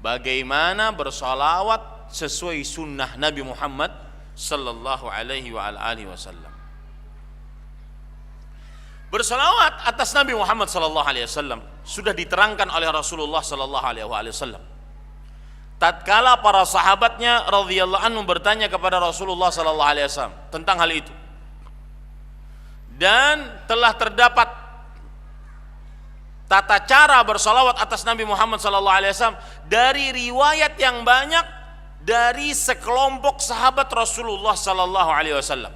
bagaimana bersolawat sesuai sunnah Nabi Muhammad sallallahu alaihi wa alihi wasallam. Bersolawat atas Nabi Muhammad sallallahu alaihi wasallam sudah diterangkan oleh Rasulullah sallallahu alaihi wasallam. Tatkala para sahabatnya radhiyallahu anhum bertanya kepada Rasulullah sallallahu alaihi wasallam tentang hal itu, dan telah terdapat tata cara bersolawat atas Nabi Muhammad sallallahu alaihi wasallam dari riwayat yang banyak dari sekelompok sahabat Rasulullah sallallahu alaihi wasallam.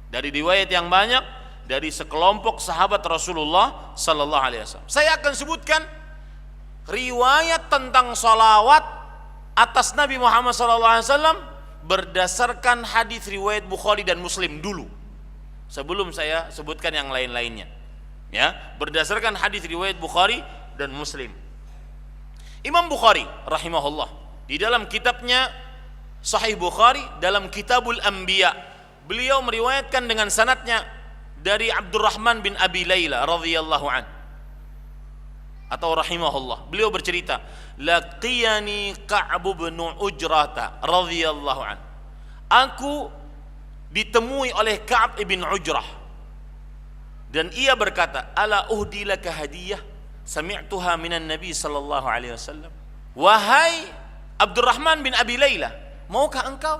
Dari riwayat yang banyak dari sekelompok sahabat Rasulullah sallallahu alaihi wasallam. Saya akan sebutkan riwayat tentang salawat atas Nabi Muhammad sallallahu alaihi wasallam berdasarkan hadis riwayat Bukhari dan Muslim dulu, sebelum saya sebutkan yang lain-lainnya. Ya, berdasarkan hadis riwayat Bukhari dan Muslim. Imam Bukhari rahimahullah di dalam kitabnya Sahih Bukhari dalam Kitabul Anbiya, beliau meriwayatkan dengan sanadnya dari Abdurrahman bin Abi Layla radhiyallahu an atau rahimahullah. Beliau bercerita, laqiyani Ka'b bin Ujrah radhiyallahu an. Aku ditemui oleh Ka'b bin Ujrah dan ia berkata, ala uhdi laka hadiyah sami'tuha minan Nabi sallallahu alaihi wasallam. Wahai Abdurrahman bin Abi Layla, maukah engkau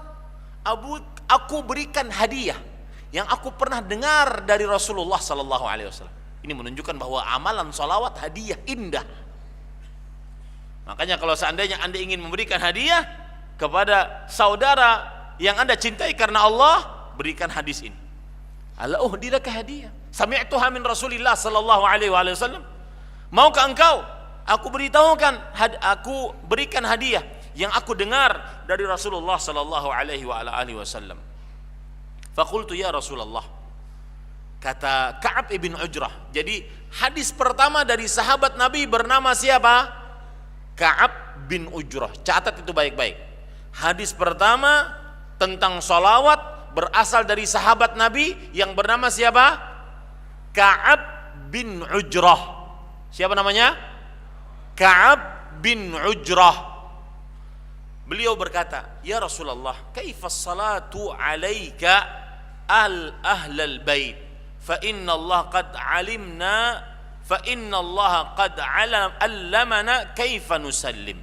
aku berikan hadiah yang aku pernah dengar dari Rasulullah sallallahu alaihi wasallam. Ini menunjukkan bahwa amalan salawat hadiah indah. Makanya kalau seandainya Anda ingin memberikan hadiah kepada saudara yang Anda cintai karena Allah, berikan hadis ini. Ala uhdilaka hadiah sami'tuha min Rasulillah sallallahu alaihi wasallam. Maukah engkau aku berikan hadiah yang aku dengar dari Rasulullah sallallahu alaihi wasallam. Faqultu ya Rasulullah, kata Ka'ab ibn Ujrah. Jadi hadis pertama dari sahabat Nabi bernama siapa? Ka'ab bin Ujrah. Catat itu baik-baik. Hadis pertama tentang salawat berasal dari sahabat Nabi yang bernama siapa? Ka'ab bin Ujrah. Siapa namanya? Ka'ab bin Ujrah. Beliau berkata, ya Rasulullah, kaifas salatu alaika ahlal bait fa inna Allah qad allamana kaifa nusallim.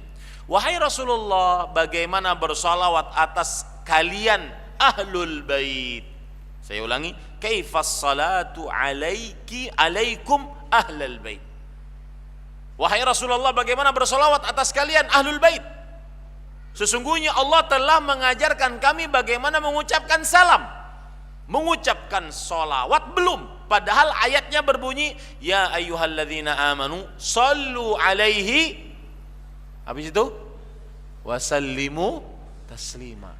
Wahai Rasulullah, bagaimana bersalawat atas kalian ahlul bait? Saya ulangi, kaifas salatu alaikum ahlal bait. Wahai Rasulullah, bagaimana bersalawat atas kalian ahlul bait? Sesungguhnya Allah telah mengajarkan kami bagaimana mengucapkan salam. Mengucapkan salawat belum, padahal ayatnya berbunyi ya ayyuhalladzina amanu sallu alaihi, habis itu wasallimu taslima.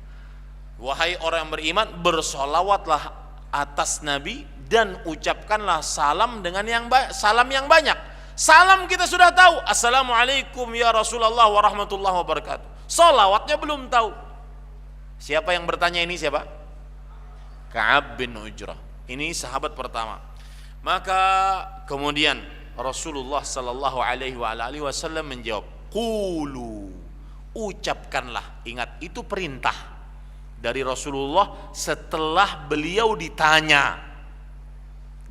Wahai orang yang beriman, bersolawatlah atas Nabi dan ucapkanlah salam dengan salam yang banyak. Salam kita sudah tahu, assalamualaikum ya Rasulullah warahmatullahi wabarakatuh. Salawatnya belum tahu. Siapa yang bertanya ini? Siapa? Ka'ab bin Ujrah. Ini sahabat pertama. Maka kemudian Rasulullah sallallahu alaihi wasallam menjawab, qulu, ucapkanlah. Ingat, itu perintah dari Rasulullah setelah beliau ditanya.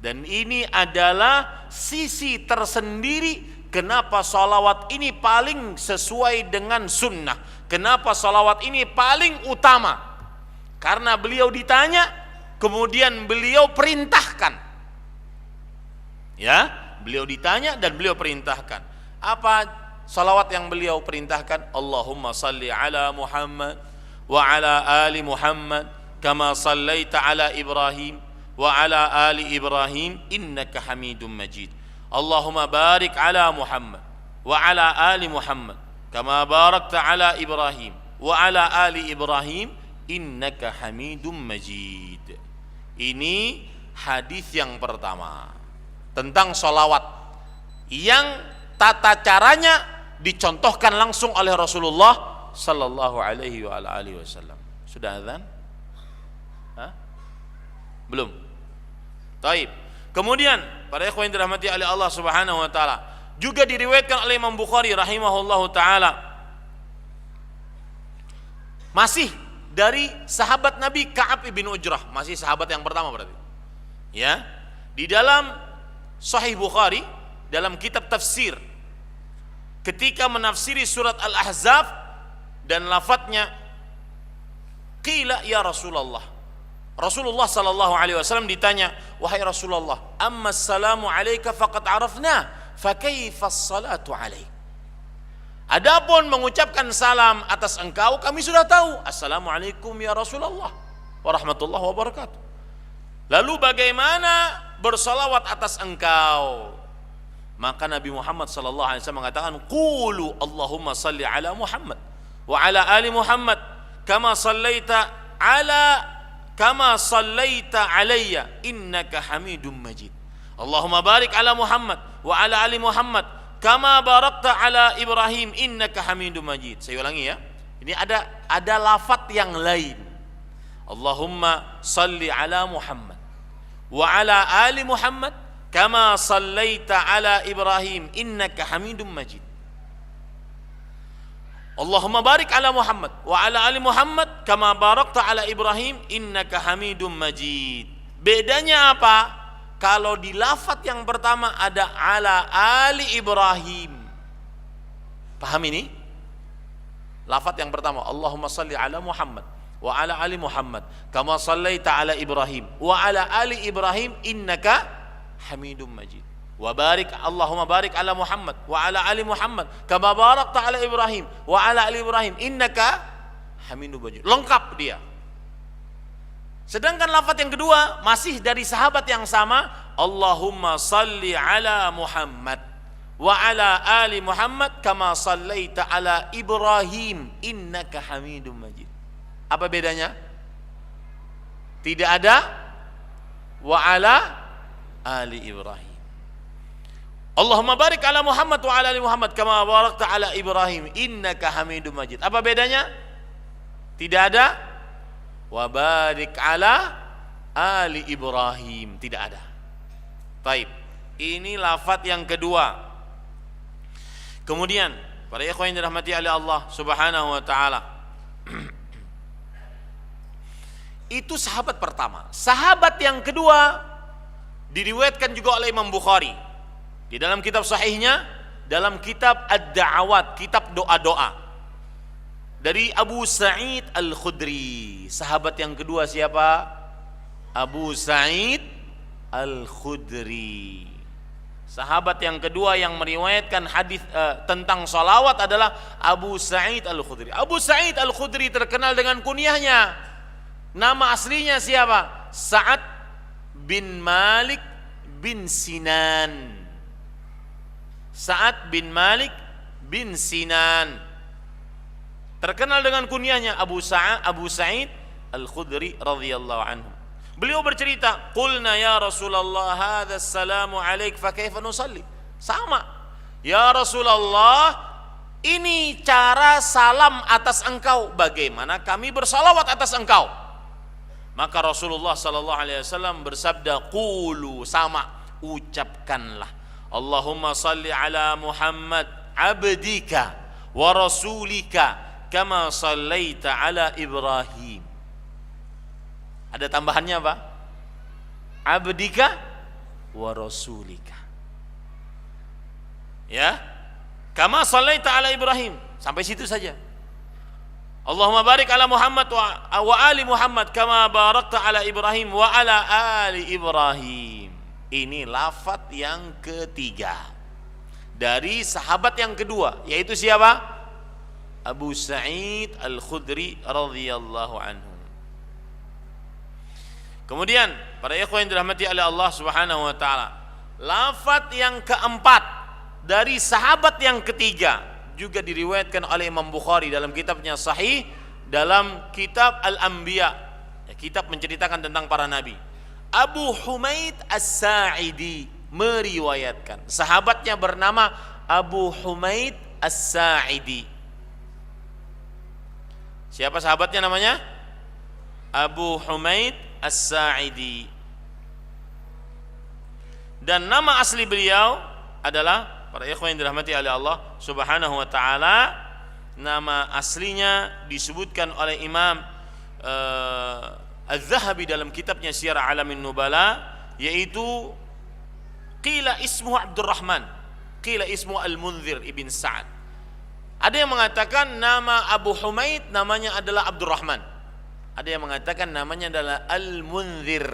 Dan ini adalah sisi tersendiri kenapa salawat ini paling sesuai dengan sunnah. Kenapa salawat ini paling utama? Karena beliau ditanya, kemudian beliau perintahkan. Ya, beliau ditanya dan beliau perintahkan. Apa salawat yang beliau perintahkan? Allahumma salli ala Muhammad wa ala ali Muhammad kama sallaita ala Ibrahim wa ala ali Ibrahim innaka Hamidum Majid. Allahumma barik ala Muhammad wa ala ali Muhammad kama barakta ala Ibrahim wa ala ali Ibrahim innaka Hamidum Majid. Ini hadis yang pertama tentang sholawat yang tata caranya dicontohkan langsung oleh Rasulullah sallallahu alaihi wasallam. Sudah azan? Belum. Taib. Kemudian para ikhwan yang dirahmati oleh Allah Subhanahu wa taala, Juga diriwayatkan oleh Imam Bukhari rahimahullahu taala, masih dari sahabat Nabi Ka'ab ibn Ujrah, masih sahabat yang pertama berarti. Ya, di dalam Sahih Bukhari dalam kitab tafsir, ketika menafsiri surat Al-Ahzab dan lafadznya, qila ya Rasulullah. Rasulullah sallallahu alaihi wasallam ditanya, wahai Rasulullah, amma assalamu alayka faqad arafna, fa kaifa as-salatu alaik? Adapun mengucapkan salam atas engkau kami sudah tahu. Assalamualaikum ya Rasulullah warahmatullahi wabarakatuh. Lalu bagaimana bersalawat atas engkau? Maka Nabi Muhammad sallallahu alaihi wasallam mengatakan, qulu Allahumma salli ala Muhammad wa ala ali Muhammad kama sallaita alayya innaka Hamidum Majid. Allahumma barik ala Muhammad wa ala ali Muhammad kama barakta ala Ibrahim innaka Hamidum Majid. Saya ulangi ya. Ini ada lafaz yang lain. Allahumma salli ala Muhammad wa ala ali Muhammad kama sallaita ala Ibrahim innaka Hamidum Majid. Allahumma barik ala Muhammad wa ala ali Muhammad kama barakta ala Ibrahim innaka Hamidum Majid. Bedanya apa? Kalau di lafaz yang pertama ada ala ali Ibrahim. Paham ini? Lafaz yang pertama, Allahumma salli ala Muhammad wa ala ali Muhammad kama sallaita ala Ibrahim wa ala ali Ibrahim innaka Hamidum Majid. Wa barik, Allahumma barik ala Muhammad wa ala ali Muhammad kama barakta ala Ibrahim wa ala ali Ibrahim innaka Hamidum Majid. Lengkap dia. Sedangkan lafaz yang kedua masih dari sahabat yang sama, Allahumma salli ala Muhammad wa ala ali Muhammad kama sallaita ala Ibrahim innaka Hamidum Majid. Apa bedanya? Tidak ada wa ala ali Ibrahim. Allahumma barik ala Muhammad wa ala ali Muhammad kama barakta ala Ibrahim innaka Hamidum Majid. Apa bedanya? Tidak ada wa barik ala ali Ibrahim, tidak ada. Baik, ini lafaz yang kedua. Kemudian para ikhwan yang dirahmati oleh Allah Subhanahu wa taala, itu sahabat pertama. Sahabat yang kedua diriwayatkan juga oleh Imam Bukhari di dalam kitab sahihnya, dalam kitab Ad-Da'awat, kitab doa-doa, dari Abu Sa'id Al-Khudri. Sahabat yang kedua siapa? Abu Sa'id Al-Khudri. Sahabat yang kedua yang meriwayatkan hadis tentang salawat adalah Abu Sa'id Al-Khudri. Abu Sa'id Al-Khudri terkenal dengan kunyahnya. Nama aslinya siapa? Sa'ad bin Malik bin Sinan. Sa'ad bin Malik bin Sinan. Terkenal dengan kunyahnya Abu Sa'id Al-Khudri radhiyallahu anhu. Beliau bercerita, "Qulna ya Rasulullah, hadza assalamu alaik fa kaifa nusalli?" Sama. Ya Rasulullah, ini cara salam atas engkau, bagaimana kami bersalawat atas engkau? Maka Rasulullah sallallahu alaihi wasallam bersabda, "Qulu," sama, ucapkanlah, "Allahumma salli ala Muhammad abdika wa rasulika kama sallaita ala Ibrahim." Ada tambahannya apa? Abdika wa rasulika. Ya, kama sallaita ala Ibrahim, sampai situ saja. Allahumma barik ala Muhammad wa ali Muhammad kama barakta ala Ibrahim wa ala ali Ibrahim. Ini lafaz yang ketiga dari sahabat yang kedua, yaitu siapa? Abu Sa'id Al-Khudri radhiyallahu anhu. Kemudian para ikhwan yang dirahmati oleh Allah Subhanahu wa taala, lafaz yang keempat dari sahabat yang ketiga juga diriwayatkan oleh Imam Bukhari dalam kitabnya Sahih, dalam kitab Al-Anbiya, ya, kitab menceritakan tentang para nabi. Abu Humaid As-Sa'idi meriwayatkan, sahabatnya bernama Abu Humaid As-Sa'idi. Siapa sahabatnya namanya? Abu Humaid As-Sa'idi. Dan nama asli beliau adalah para ikhwan yang dirahmati oleh Allah Subhanahu wa taala, nama aslinya disebutkan oleh Imam Az-Zahabi dalam kitabnya Syiar A'lamin Nubala, yaitu qila ismuhu Abdurrahman, qila ismuhu Al-Munzir ibn Sa'ad. Ada yang mengatakan nama Abu Humaid namanya adalah Abdurrahman, ada yang mengatakan namanya adalah Al-Munzir.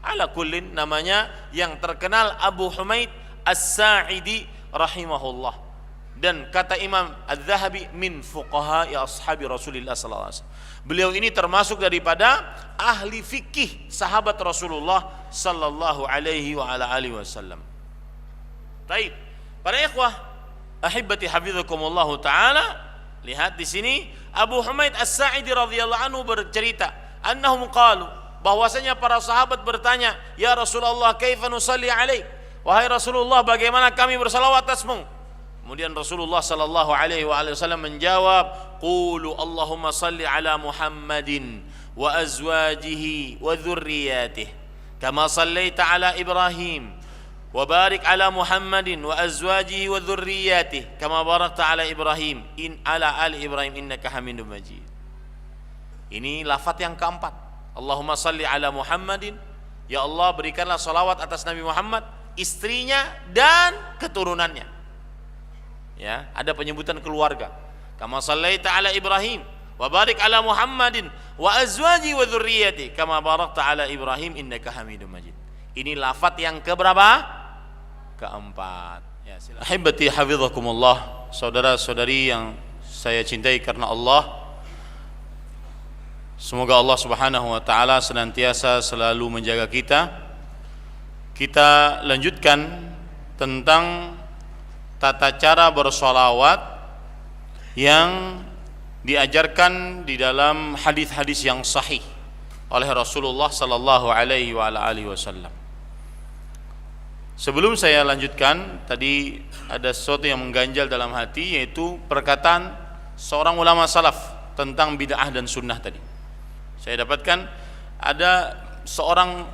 Ala kullin, namanya yang terkenal Abu Humaid As-Sa'idi rahimahullah. Dan kata Imam Az-Zahabi min fuqaha ya ashabi Rasulillah sallallahu alaihi wasallam. Beliau ini termasuk daripada ahli fikih sahabat Rasulullah sallallahu alaihi wa ala alihi wasallam. Baik, para ikhwah ahibbati hafizakumullah taala, lihat di sini Abu Humaid As-Sa'idi radhiyallahu anhu bercerita, annahum qalu, bahwasanya para sahabat bertanya, ya Rasulullah kaifa nusalli alaik, wahai Rasulullah bagaimana kami bersalawat atasmu. Kemudian Rasulullah sallallahu alaihi wasallam menjawab, qulu Allahumma salli ala Muhammadin wa azwajihi wa dzurriyyatihi kama sallaita ala Ibrahim wa barik ala Muhammadin wa azwajihi wa dzurriyyatihi kama barakta ala Ibrahim ala ali Ibrahim innaka Hamidum Majid. Ini lafaz yang keempat, Allahumma salli ala Muhammadin, ya Allah berikanlah salawat atas Nabi Muhammad, istrinya dan keturunannya. Ya, ada penyebutan keluarga. Kama sallaita ala Ibrahim wa barik ala Muhammadin wa azwaji wa dzurriyyati kama barakta ala Ibrahim innaka Hamidum Majid. Ini lafaz yang keberapa? Keempat. Ya, silakan. Ahibati hafizakumullah, saudara-saudari yang saya cintai karena Allah. Semoga Allah Subhanahu wa taala senantiasa selalu menjaga kita. Kita lanjutkan tentang tata cara bersolawat yang diajarkan di dalam hadis-hadis yang sahih oleh Rasulullah sallallahu alaihi wasallam. Sebelum saya lanjutkan, tadi ada sesuatu yang mengganjal dalam hati, yaitu perkataan seorang ulama salaf tentang bid'ah dan sunnah tadi. Saya dapatkan ada seorang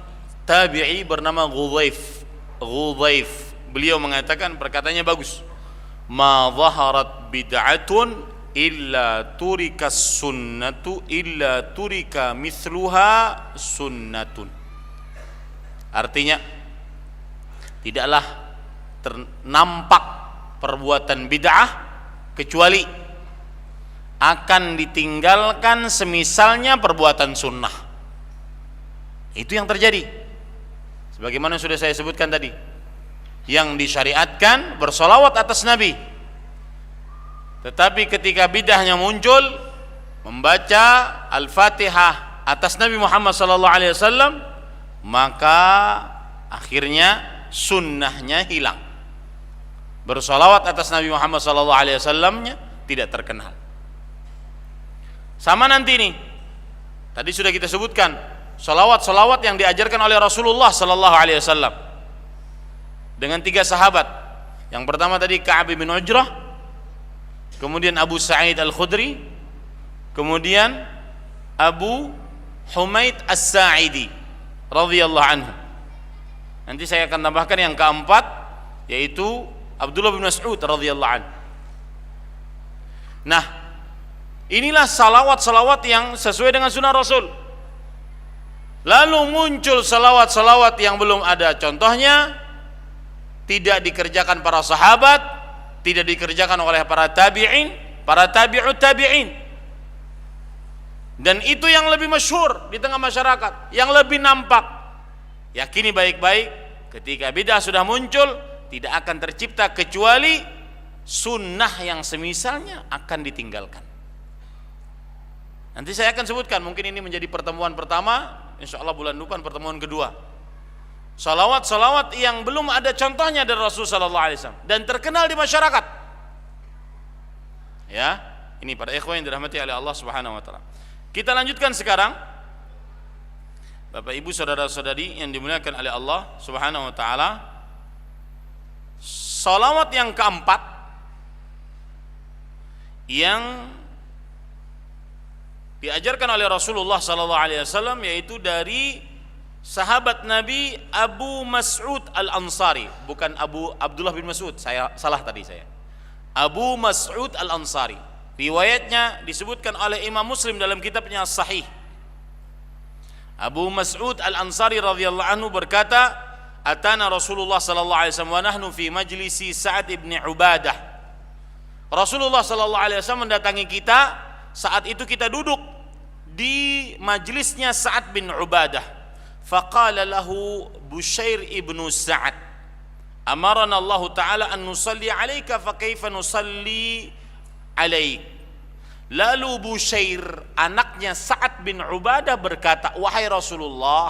tabi'i bernama Ghudzaif. Beliau mengatakan, perkataannya bagus, ma zaharat bid'atun illa turika sunnatu illa turika mithluha sunnatun. Artinya, tidaklah ternampak perbuatan bid'ah kecuali akan ditinggalkan semisalnya perbuatan sunnah. Itu yang terjadi, sebagaimana sudah saya sebutkan tadi, yang disyariatkan bersolawat atas Nabi, tetapi ketika bid'ahnya muncul, membaca Al-Fatihah atas Nabi Muhammad SAW, maka akhirnya sunnahnya hilang. Bersolawat atas Nabi Muhammad SAW-nya tidak terkenal. Sama nanti nih, tadi sudah kita sebutkan solawat yang diajarkan oleh Rasulullah SAW dengan 3 sahabat. Yang pertama tadi Ka'ab bin Ujrah, kemudian Abu Sa'id Al-Khudri, kemudian Abu Humaid As-Sa'idi radhiyallahu anhu. Nanti saya akan tambahkan yang keempat, yaitu Abdullah bin Mas'ud radhiyallahu anhu. Nah, inilah salawat yang sesuai dengan sunnah Rasul. Lalu muncul salawat yang belum ada contohnya, tidak dikerjakan para sahabat, tidak dikerjakan oleh para tabi'in, para tabi'ut tabi'in. Dan itu yang lebih masyhur di tengah masyarakat, yang lebih nampak. Yakini baik-baik, ketika bid'ah sudah muncul, tidak akan tercipta kecuali sunnah yang semisalnya akan ditinggalkan. Nanti saya akan sebutkan, mungkin ini menjadi pertemuan pertama, insyaallah bulan depan pertemuan kedua. Salawat yang belum ada contohnya dari Rasul sallallahu alaihi wasallam dan terkenal di masyarakat. Ya, ini para ikhwan yang dirahmati oleh Allah Subhanahu wa taala. Kita lanjutkan sekarang, Bapak Ibu saudara-saudari yang dimuliakan oleh Allah Subhanahu wa taala. Salawat yang keempat yang diajarkan oleh Rasulullah sallallahu alaihi wasallam, yaitu dari sahabat Nabi Abu Mas'ud Al-Ansari, bukan Abdullah bin Mas'ud, saya salah tadi saya. Abu Mas'ud Al-Ansari. Riwayatnya disebutkan oleh Imam Muslim dalam kitabnya Sahih. Abu Mas'ud Al-Ansari radhiyallahu anhu berkata, "Atana Rasulullah sallallahu alaihi wasallam wa nahnu fi majlisi Sa'ad ibn Ubadah." Rasulullah sallallahu alaihi wasallam mendatangi kita, saat itu kita duduk di majlisnya Sa'ad bin Ubadah. Faqala lahu Bushair ibnu Sa'ad, "Amarana Allah Ta'ala an nusalli 'alaika fa kaifa nusalli 'alaik?" Lalu Bushair, anaknya Sa'ad bin Ubadah berkata, "Wahai Rasulullah,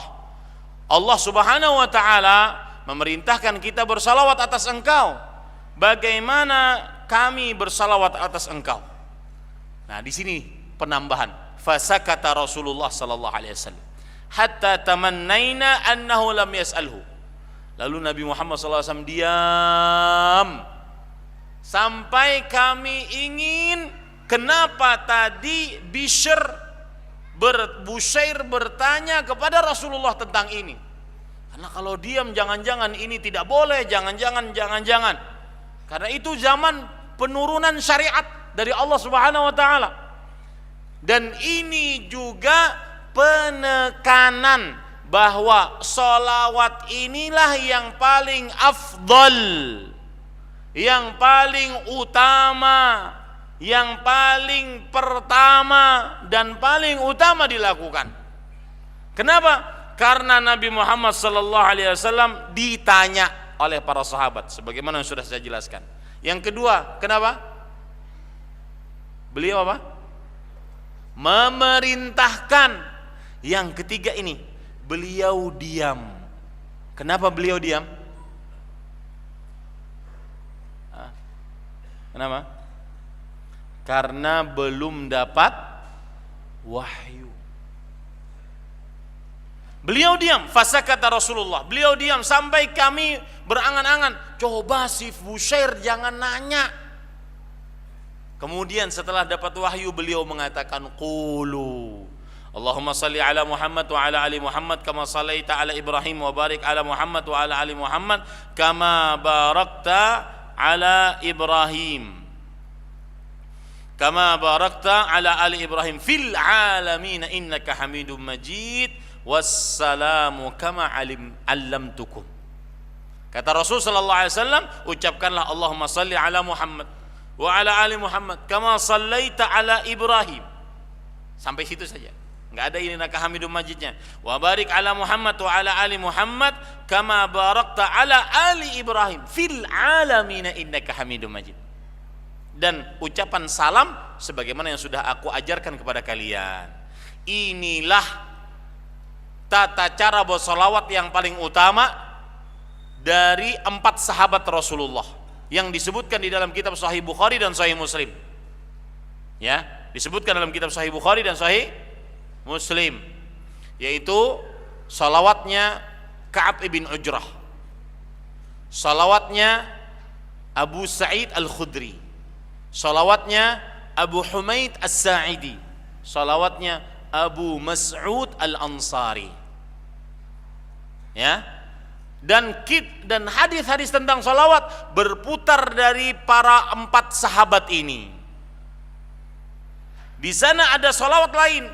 Allah Subhanahu wa Ta'ala memerintahkan kita bersalawat atas engkau. Bagaimana kami bersalawat atas engkau?" Nah, di sini penambahan. Fasakata Rasulullah sallallahu alaihi wasallam hatta tamannaina annahu lam yas'alhu. Lalu Nabi Muhammad sallallahu alaihi wasallam diam sampai kami ingin kenapa tadi Bushair bertanya kepada Rasulullah tentang ini. Karena kalau diam jangan-jangan ini tidak boleh, jangan-jangan. Karena itu zaman penurunan syariat dari Allah Subhanahu wa taala. Dan ini juga penekanan bahwa sholawat inilah yang paling afdal, yang paling utama, yang paling pertama dan paling utama dilakukan. Kenapa? Karena Nabi Muhammad sallallahu alaihi wasallam ditanya oleh para sahabat sebagaimana yang sudah saya jelaskan. Yang kedua, kenapa? Beliau apa? Memerintahkan. Yang ketiga ini, beliau diam. Kenapa beliau diam? Kenapa? Karena belum dapat wahyu. Beliau diam, fasakata Rasulullah. Beliau diam sampai kami berangan-angan, coba si Bushair jangan nanya. Kemudian setelah dapat wahyu beliau mengatakan, qulu Allahumma salli ala Muhammad wa ala ali Muhammad kama sallaita ala Ibrahim wa barik ala Muhammad wa ala ali Muhammad kama barakta ala Ibrahim kama barakta ala ali Ibrahim fil alamin innaka Hamidum Majid wassalamu kama allamtukum. Kata Rasul sallallahu alaihi wasallam, ucapkanlah Allahumma salli ala Muhammad wa ala ali Muhammad kama sallaita ala Ibrahim. Sampai situ saja. Enggak ada ini naka Hamidum Majidnya. Wa barik ala Muhammad wa ala ali Muhammad kama barakta ala ali Ibrahim fil alamin innaka Hamidum Majid. Dan ucapan salam sebagaimana yang sudah aku ajarkan kepada kalian. Inilah tata cara bersolawat yang paling utama dari 4 sahabat Rasulullah yang disebutkan di dalam kitab Sahih Bukhari dan Sahih Muslim. Ya, disebutkan dalam kitab Sahih Bukhari dan Sahih Muslim, yaitu salawatnya Ka'ab ibn Ujrah, salawatnya Abu Sa'id Al-Khudri, salawatnya Abu Humaid As-Sa'idi, salawatnya Abu Mas'ud Al-Ansari. Ya. Dan hadis-hadis tentang salawat berputar dari para 4 sahabat ini. Di sana ada salawat lain,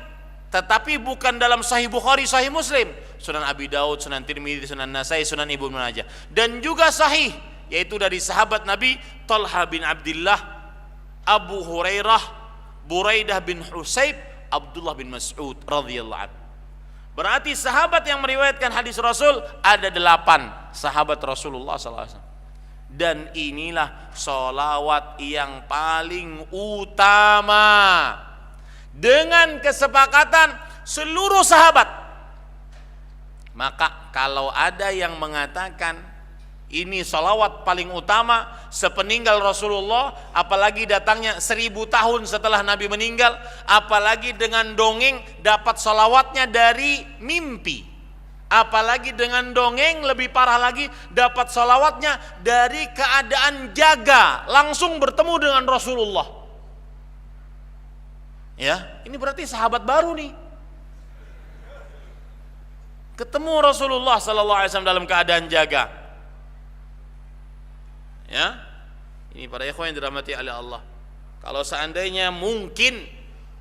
tetapi bukan dalam Sahih Bukhari, Sahih Muslim, Sunan Abi Daud, Sunan Tirmidzi, Sunan Nasai, Sunan Ibnu Majah, dan juga sahih, yaitu dari sahabat Nabi Talha bin Abdullah, Abu Hurairah, Buraidah bin Husayb, Abdullah bin Mas'ud radhiyallahu anhu. Berarti sahabat yang meriwayatkan hadis Rasul ada 8 sahabat Rasulullah SAW. Dan inilah sholawat yang paling utama dengan kesepakatan seluruh sahabat. Maka kalau ada yang mengatakan ini sholawat paling utama sepeninggal Rasulullah, apalagi datangnya 1000 tahun setelah Nabi meninggal, apalagi dengan dongeng dapat sholawatnya dari mimpi, apalagi dengan dongeng lebih parah lagi dapat sholawatnya dari keadaan jaga, langsung bertemu dengan Rasulullah. Ya, ini berarti sahabat baru nih. ketemu Rasulullah sallallahu alaihi wasallam dalam keadaan jaga. Ya. Ini para ikhwan yang dirahmati oleh Allah. Kalau seandainya mungkin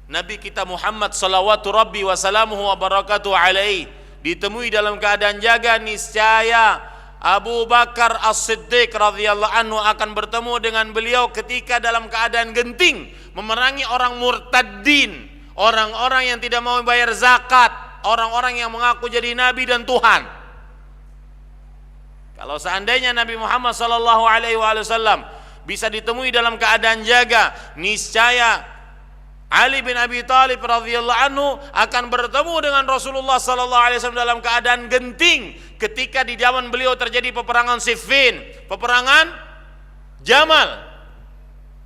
Nabi kita Muhammad salawatu rabbi wa salamuhu wa barakatuh alaihi ditemui dalam keadaan jaga, niscaya Abu Bakar As-Siddiq radhiyallahu anhu akan bertemu dengan beliau ketika dalam keadaan genting memerangi orang murtaddin, orang-orang yang tidak mau bayar zakat, orang-orang yang mengaku jadi nabi dan Tuhan. Kalau seandainya Nabi Muhammad sallallahu alaihi wasallam bisa ditemui dalam keadaan jaga, niscaya Ali bin Abi Thalib radhiyallahu anhu akan bertemu dengan Rasulullah sallallahu alaihi wasallam dalam keadaan genting ketika di zaman beliau terjadi peperangan Siffin, peperangan Jamal.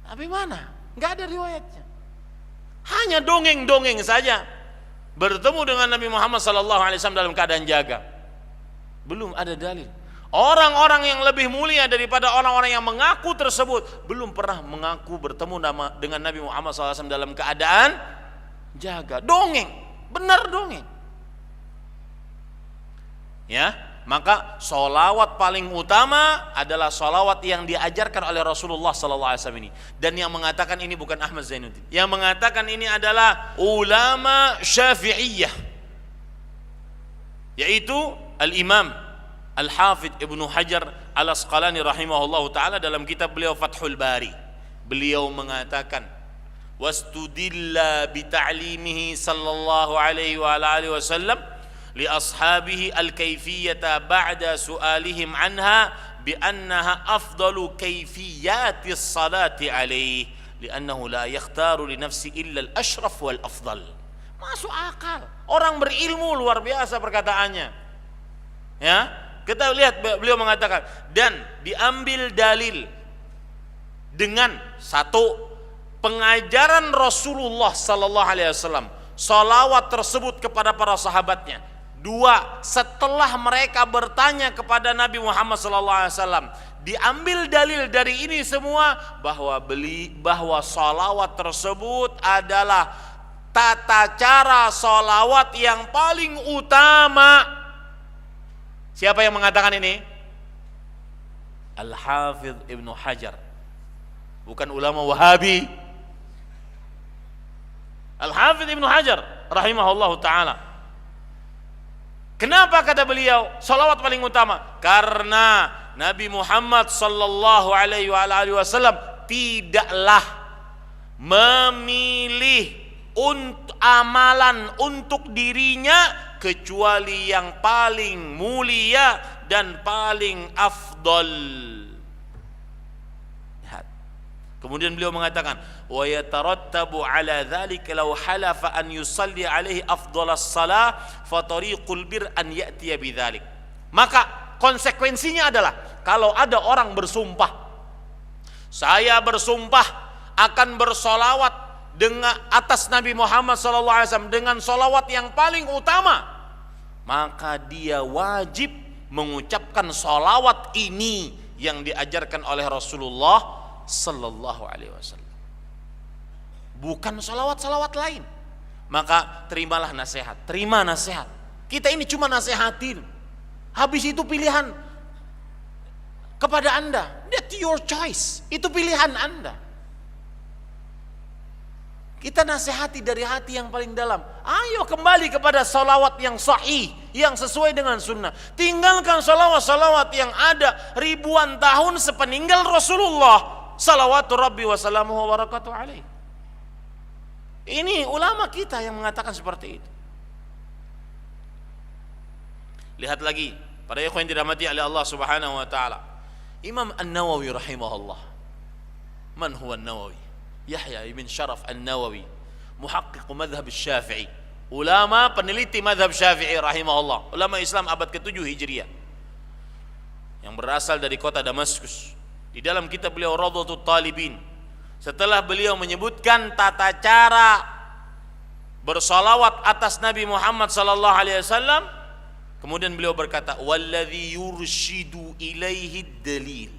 Tapi mana? Enggak ada riwayatnya. Hanya dongeng-dongeng saja. Bertemu dengan Nabi Muhammad sallallahu alaihi wasallam dalam keadaan jaga. Belum ada dalil. Orang-orang yang lebih mulia daripada orang-orang yang mengaku tersebut belum pernah mengaku bertemu dengan Nabi Muhammad SAW dalam keadaan jaga. Dongeng, benar dongeng. Ya, maka sholawat paling utama adalah sholawat yang diajarkan oleh Rasulullah SAW ini. Dan yang mengatakan ini bukan Ahmad Zainuddin. Yang mengatakan ini adalah ulama Syafi'iyah, yaitu Al-Imam Al-Hafidh Ibnu Hajar Al-Asqalani rahimahullahu ta'ala dalam kitab beliau Fathul Bari. Beliau mengatakan, wastudilla bita'limihi sallallahu alaihi wa alihi wasallam li ashabihi al-kayfiyata ba'da su'alihim anha bi annaha afdalu kayfiyatis salati alaihi li'annahu la yakhtaru li nafsi illa al-ashraf wal afdal. Masuk akal. Orang berilmu luar biasa perkataannya. Ya, kita lihat beliau mengatakan, dan diambil dalil dengan satu, pengajaran Rasulullah sallallahu alaihi wasallam, salawat tersebut kepada para sahabatnya. Dua, setelah mereka bertanya kepada Nabi Muhammad sallallahu alaihi wasallam, diambil dalil dari ini semua bahwa salawat tersebut adalah tata cara salawat yang paling utama. Siapa yang mengatakan ini? Al-Hafidh Ibnu Hajar, bukan ulama Wahabi. Al-Hafidh Ibnu Hajar rahimahullahu ta'ala. Kenapa kata beliau salawat paling utama? Karena Nabi Muhammad sallallahu alaihi wasallam tidaklah memilih amalan untuk dirinya kecuali yang paling mulia dan paling afdal. Kemudian beliau mengatakan, wa yatarattabu ala dzalika law halafa an yusalli alaihi afdalas salah fa tariqul bir an ya'tiya bidzalik. Maka konsekuensinya adalah kalau ada orang bersumpah, saya bersumpah akan bersolawat dengan atas Nabi Muhammad SAW dengan solawat yang paling utama, maka dia wajib mengucapkan solawat ini yang diajarkan oleh Rasulullah Sallallahu Alaihi Wasallam, bukan solawat-solawat lain. Maka terimalah nasihat, terima nasihat. Kita ini cuma nasihatin, habis itu pilihan kepada Anda. That's your choice, itu pilihan Anda. Kita nasihati dari hati yang paling dalam. Ayo kembali kepada salawat yang sahih, yang sesuai dengan sunnah. Tinggalkan salawat-salawat yang ada ribuan tahun sepeninggal Rasulullah salawatu rabbi wa salamuhu wa barakatuh alaih. Ini ulama kita yang mengatakan seperti itu. Lihat lagi, para ikhwan yang dirahmati oleh Allah Subhanahu wa taala. Imam An-Nawawi rahimahullah. Man huwa An-Nawawi? Yahya ibn Sharaf An-Nawawi, muhaqqiq madhhab Syafi'i, ulama peneliti madhab Syafi'i rahimahullah, ulama Islam abad ke-7 Hijriah, yang berasal dari kota Damaskus. Di dalam kitab beliau Rawdatul Talibin, setelah beliau menyebutkan tata cara bersalawat atas Nabi Muhammad sallallahu alaihi wasallam, kemudian beliau berkata, walladzi yurshidu ilaihi dalil,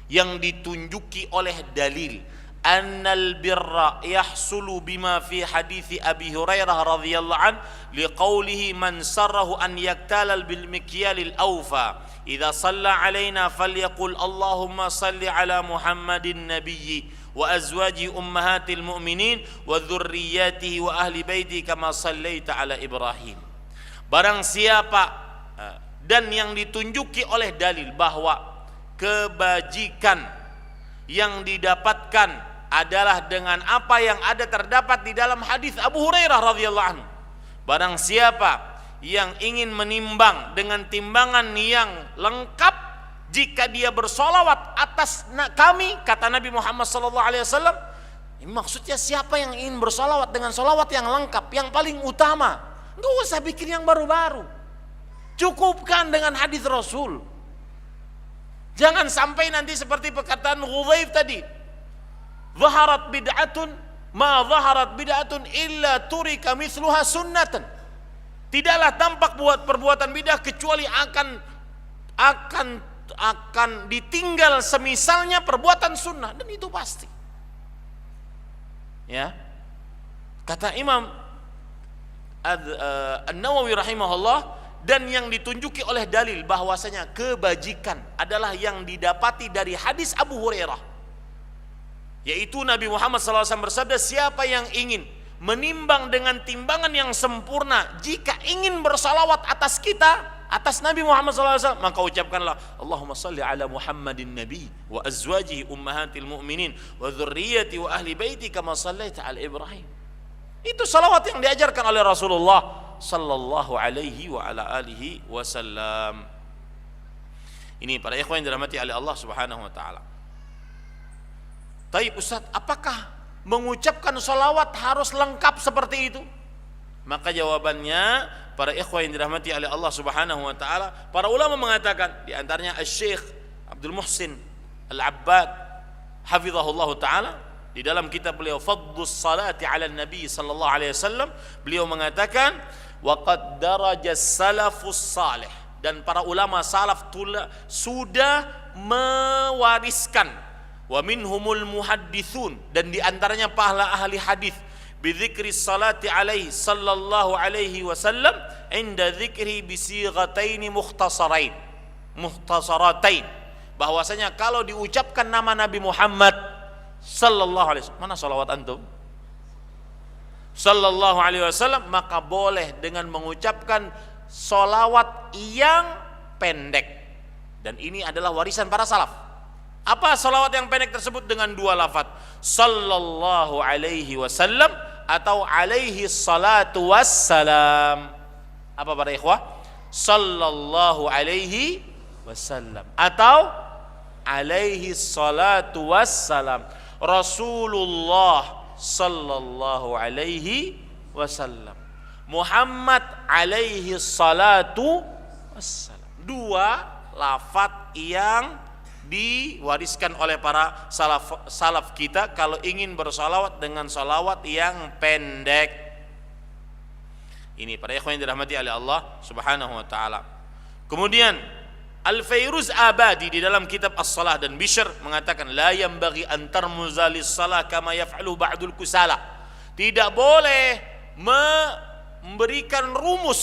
yang ditunjuki oleh dalil, annal birra yahsulu bima fi hadithi Abi Hurairah radhiyallahu an liqaulihi man sarrahu an yaktalal bil mikyalil awfa idza shalla alaina falyaqul Allahumma salli ala Muhammadin nabiyyi wa azwaji ummahatil mu'minin wa dzurriyyatihi wa ahli baiti kama sallaita ala Ibrahim. Barang siapa dan yang ditunjuki oleh dalil bahwa kebajikan yang didapatkan adalah dengan apa yang ada terdapat di dalam hadis Abu Hurairah radhiyallahu anhu. Barang siapa yang ingin menimbang dengan timbangan yang lengkap, jika dia bersolawat atas kami, kata Nabi Muhammad SAW, ini maksudnya siapa yang ingin bersolawat dengan solawat yang lengkap, yang paling utama, nggak usah bikin yang baru-baru, cukupkan dengan hadis Rasul. Jangan sampai nanti seperti perkataan Hudzaif tadi, zaharat bid'atun ma zaharat bid'atun illa turika mithluha sunnatan. Tidaklah tampak buat perbuatan bidah kecuali akan ditinggal semisalnya perbuatan sunnah, dan itu pasti. Ya. Kata Imam An-Nawawi rahimahullah, dan yang ditunjuki oleh dalil bahwasanya kebajikan adalah yang didapati dari hadis Abu Hurairah, yaitu Nabi Muhammad SAW bersabda, siapa yang ingin menimbang dengan timbangan yang sempurna, jika ingin bersalawat atas kita, atas Nabi Muhammad SAW, maka ucapkanlah Allahumma salli ala Muhammadin nabi wa azwajihi ummahatil mu'minin wa dzurriyyati wa ahli baiti kama sallaita ala Ibrahim. Itu salawat yang diajarkan oleh Rasulullah sallallahu alaihi wa ala alihi wasallam. Ini para ikhwan yang dirahmati oleh Allah Subhanahu wa taala. Taib Ustaz, apakah mengucapkan salawat harus lengkap seperti itu? Maka jawabannya, para ikhwan yang dirahmati oleh Allah Subhanahu wa taala, para ulama mengatakan, di antaranya Asy-Syaikh Abdul Muhsin Al-Abbad hafizahullah taala, di dalam kitab beliau Fadlus Salati ala Nabi sallallahu alaihi wasallam, beliau mengatakan wa qad daraja salafus salih, dan para ulama salaf sudah mewariskan, wa minhumul muhadditsun, dan di antaranya para ahli hadis, bidzikri salati alaihi sallallahu alaihi wasallam inda dzikri bisighatain mukhtasaratain, bahwasanya kalau diucapkan nama Nabi Muhammad sallallahu alaihi wasallam, mana salawat antum? Sallallahu alaihi wasallam, maka boleh dengan mengucapkan salawat yang pendek, dan ini adalah warisan para salaf. Apa salawat yang pendek tersebut? Dengan dua lafaz, sallallahu alaihi wasallam atau alaihi salatu wassalam. Apa para ikhwah? Sallallahu alaihi wasallam atau alaihi salatu wassalam. Rasulullah sallallahu alaihi wasallam, Muhammad alaihi salatu wassalam. Dua lafaz yang diwariskan oleh para salaf kita kalau ingin bersalawat dengan salawat yang pendek. Ini para ikhwan yang dirahmati oleh Allah Subhanahu wa taala. Kemudian Al-Fairuz Abadi di dalam kitab As-Salah dan Bishr mengatakan, la yanbaghi an tarmuza lis-salah kama yaf'alu ba'dul kusala. Tidak boleh memberikan rumus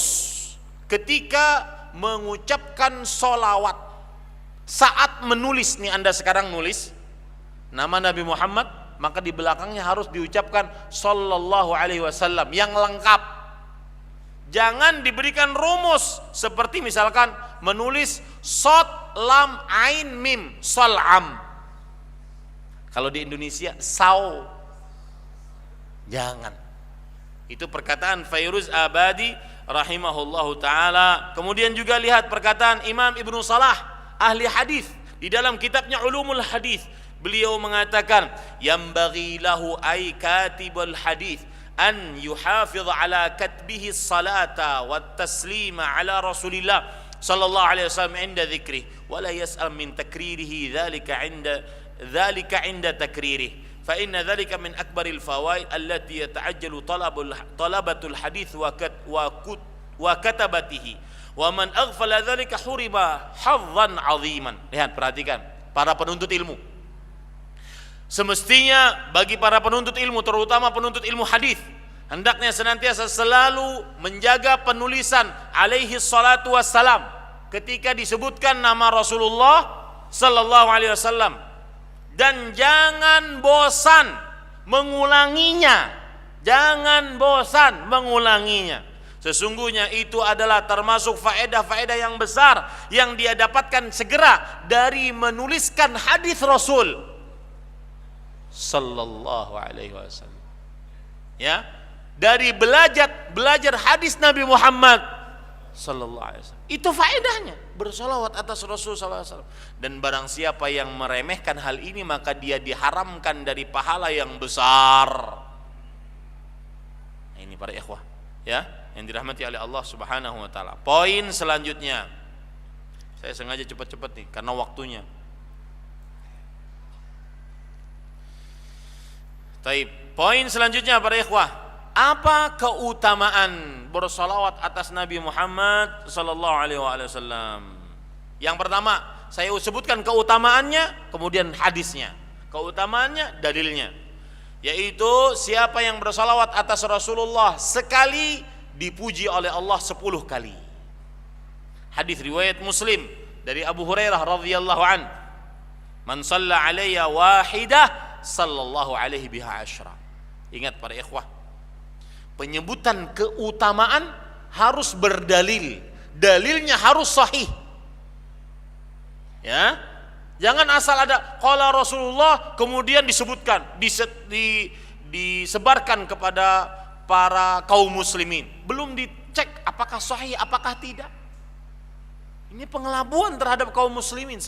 ketika mengucapkan salawat. Saat menulis, nih Anda sekarang nulis nama Nabi Muhammad, maka di belakangnya harus diucapkan sallallahu alaihi wasallam yang lengkap. Jangan diberikan rumus seperti misalkan menulis sod lam ain mim salam. Kalau di Indonesia saw. Jangan. Itu perkataan Fairuz Abadi rahimahullahu taala. Kemudian juga lihat perkataan Imam Ibnu Salah ahli hadis di dalam kitabnya Ulumul Hadis, beliau mengatakan yambaghi lahu ay katibul hadis an yuhafiz ala katbihi salata wat taslima ala Rasulillah sallallahu alaihi wasallam inda dzikrih wa la yas'al min takririhi dzalika inda takririhi fa inna dzalika min akbaril fawaid allati yata'ajjalu talabatul hadis wa katabatihi wa man aghfala dzalika hurima hadzan 'aziman. Lihat, perhatikan para penuntut ilmu. Semestinya bagi para penuntut ilmu, terutama penuntut ilmu hadis, hendaknya senantiasa selalu menjaga penulisan alaihi salatu wassalam ketika disebutkan nama Rasulullah sallallahu alaihi wasallam, dan jangan bosan mengulanginya. Jangan bosan mengulanginya. Sesungguhnya itu adalah termasuk faedah-faedah yang besar yang dia dapatkan segera dari menuliskan hadis Rasul sallallahu alaihi wasallam. Ya, dari belajar hadis Nabi Muhammad sallallahu alaihi wasallam. Itu faedahnya bersolawat atas Rasul sallallahu alaihi wasallam. Dan barang siapa yang meremehkan hal ini, maka dia diharamkan dari pahala yang besar. Nah, ini para ikhwah, ya, yang dirahmati oleh Allah Subhanahu wa taala. Poin selanjutnya. Saya sengaja cepat-cepat nih karena waktunya. Taib. Poin selanjutnya para ikhwah, apa keutamaan bersolawat atas Nabi Muhammad sallallahu alaihi wasallam? Yang pertama, saya sebutkan keutamaannya, kemudian hadisnya. Keutamaannya, dalilnya. Yaitu siapa yang bersolawat atas Rasulullah sekali dipuji oleh Allah 10 kali. Hadis riwayat Muslim dari Abu Hurairah radhiyallahu an, "Man shalla alayya wahidah sallallahu alaihi biha asyra." Ingat para ikhwah, penyebutan keutamaan harus berdalil. Dalilnya harus sahih. Ya, jangan asal ada qala Rasulullah kemudian disebutkan, disebarkan kepada para kaum muslimin. Belum dicek apakah sahih, apakah tidak. Ini pengelabuan terhadap kaum muslimin,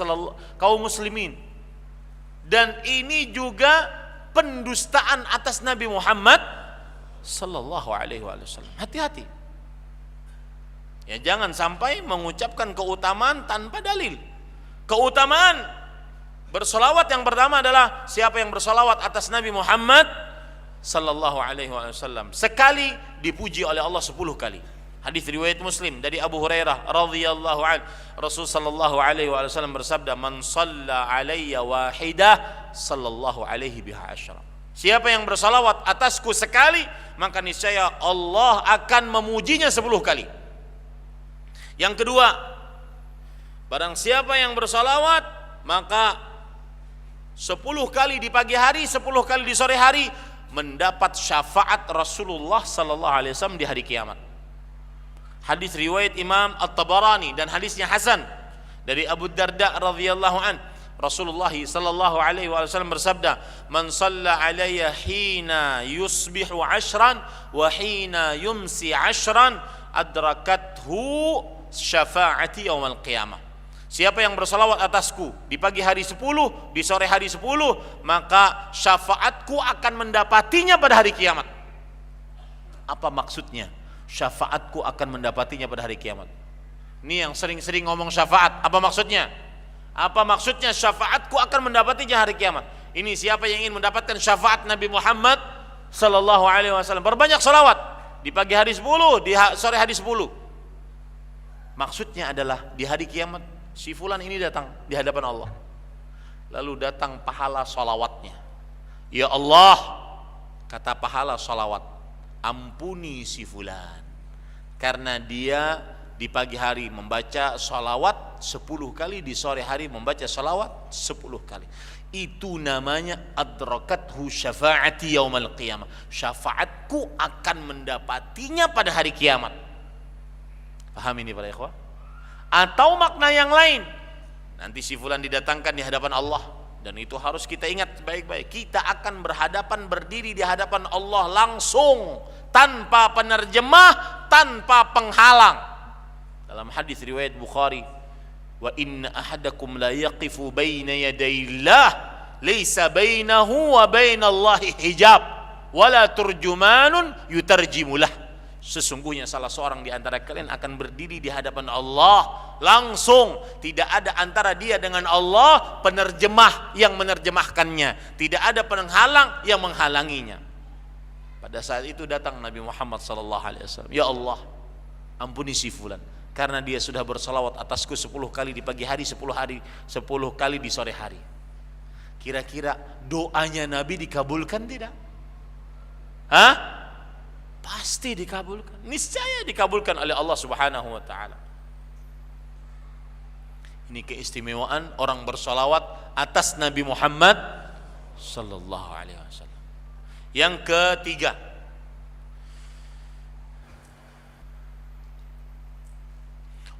dan ini juga pendustaan atas Nabi Muhammad sallallahu alaihi wasallam. Hati-hati. Ya, jangan sampai mengucapkan keutamaan tanpa dalil. Keutamaan bersolawat yang pertama adalah siapa yang bersolawat atas Nabi Muhammad sallallahu alaihi wasallam sekali dipuji oleh Allah 10 kali. Hadis riwayat Muslim dari Abu Hurairah radhiyallahu an, Rasul sallallahu alaihi wasallam bersabda, "Man shalla alayya wahidah sallallahu alaihi biha asyra." Siapa yang bersalawat atasku sekali, maka niscaya Allah akan memujinya 10 kali. Yang kedua, barang siapa yang bersalawat, maka 10 kali di pagi hari, 10 kali di sore hari, mendapat syafaat Rasulullah sallallahu alaihi wasallam di hari kiamat. Hadis riwayat Imam At-Tabarani dan hadisnya hasan dari Abu Darda radhiyallahu an, Rasulullah sallallahu alaihi wasallam bersabda, "Man shalla alayya hina yusbihu 'ashran wa hina yumsi 'ashran adrakathu syafaati yaumil qiyamah." Siapa yang bersalawat atasku di pagi hari 10, di sore hari 10, maka syafaatku akan mendapatinya pada hari kiamat. Apa maksudnya? Syafaatku akan mendapatinya pada hari kiamat. Ini yang sering-sering ngomong syafaat. Apa maksudnya? Apa maksudnya syafaatku akan mendapatinya hari kiamat? Ini siapa yang ingin mendapatkan syafaat Nabi Muhammad sallallahu alaihi wasallam, berbanyak salawat di pagi hari 10, di sore hari 10. Maksudnya adalah di hari kiamat si fulan ini datang di hadapan Allah. Lalu datang pahala salawatnya. Ya Allah, kata pahala salawat, ampuni si fulan karena dia di pagi hari membaca salawat 10 kali, di sore hari membaca salawat 10 kali. Itu namanya adrakathu syafaati yaumal qiyamah. Syafaatku akan mendapatinya pada hari kiamat. Paham ini para ikhwah? Atau makna yang lain, nanti si fulan didatangkan di hadapan Allah, dan itu harus kita ingat baik-baik. Kita akan berhadapan, berdiri di hadapan Allah langsung, tanpa penerjemah, tanpa penghalang. Dalam hadis riwayat Bukhari, "Wa inna ahadakum la yaqifu baina yadayillah laysa bainahu wa bainallahi hijab wala turjumanun yutarjimulah." Sesungguhnya salah seorang di antara kalian akan berdiri di hadapan Allah langsung, tidak ada antara dia dengan Allah penerjemah yang menerjemahkannya, tidak ada penghalang yang menghalanginya. Pada saat itu datang Nabi Muhammad sallallahu alaihi wasallam, "Ya Allah, ampuni si fulan karena dia sudah bersalawat atasku 10 kali di pagi hari, 10 kali di sore hari." Kira-kira doanya Nabi dikabulkan tidak? Hah? Pasti dikabulkan. Niscaya dikabulkan oleh Allah Subhanahu wa taala. Ini keistimewaan orang bersolawat atas Nabi Muhammad sallallahu alaihi wasallam. Yang ketiga,